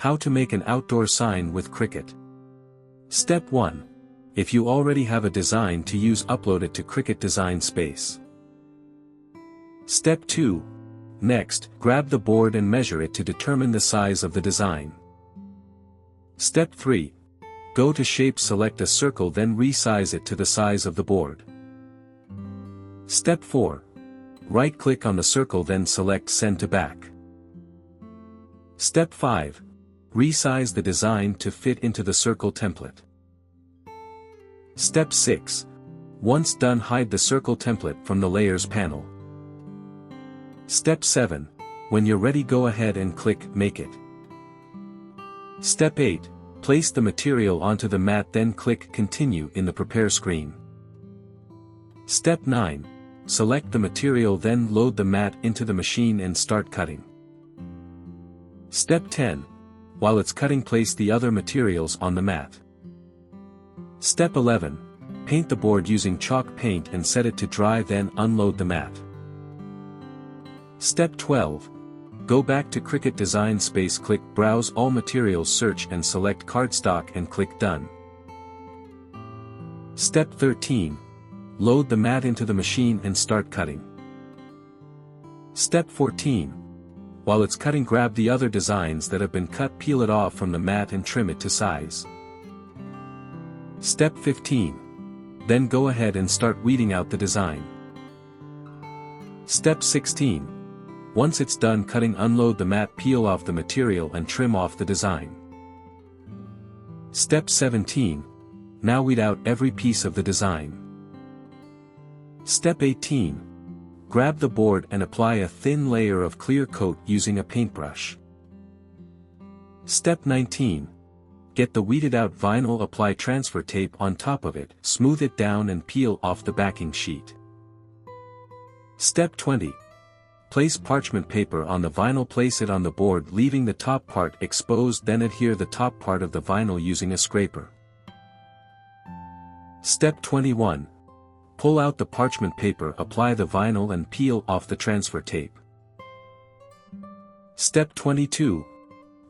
How to make an outdoor sign with Cricut. Step 1. If you already have a design to use, upload it to Cricut Design Space. Step 2. Next, grab the board and measure it to determine the size of the design. Step 3. Go to Shape, select a circle, then resize it to the size of the board. Step 4. Right-click on the circle, then select Send to Back. Step 5. Resize the design to fit into the circle template. Step 6. Once done, hide the circle template from the Layers panel. Step 7. When you're ready, go ahead and click Make It. Step 8. Place the material onto the mat, then click Continue in the Prepare screen. Step 9. Select the material, then load the mat into the machine and start cutting. Step 10. While it's cutting, place the other materials on the mat. Step 11. Paint the board using chalk paint and set it to dry, then unload the mat. Step 12. Go back to Cricut Design Space, click Browse All Materials, search and select Cardstock and click Done. Step 13. Load the mat into the machine and start cutting. Step 14. While it's cutting, grab the other designs that have been cut, peel it off from the mat and trim it to size. Step 15. Then go ahead and start weeding out the design. Step 16. Once it's done cutting, unload the mat, peel off the material and trim off the design. Step 17. Now weed out every piece of the design. Step 18. Grab the board and apply a thin layer of clear coat using a paintbrush. Step 19. Get the weeded out vinyl, apply transfer tape on top of it, smooth it down and peel off the backing sheet. Step 20. Place parchment paper on the vinyl, place it on the board leaving the top part exposed, then adhere the top part of the vinyl using a scraper. Step 21. Pull out the parchment paper, apply the vinyl and peel off the transfer tape. Step 22.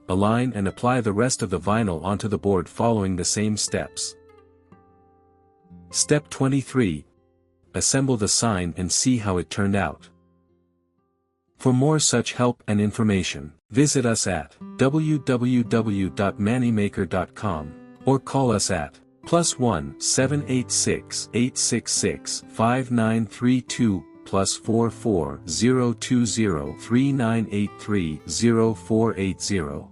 Align and apply the rest of the vinyl onto the board following the same steps. Step 23. Assemble the sign and see how it turned out. For more such help and information, visit us at www.manimaker.com or call us at +1 786 866 5932 +44 020 3983 0480.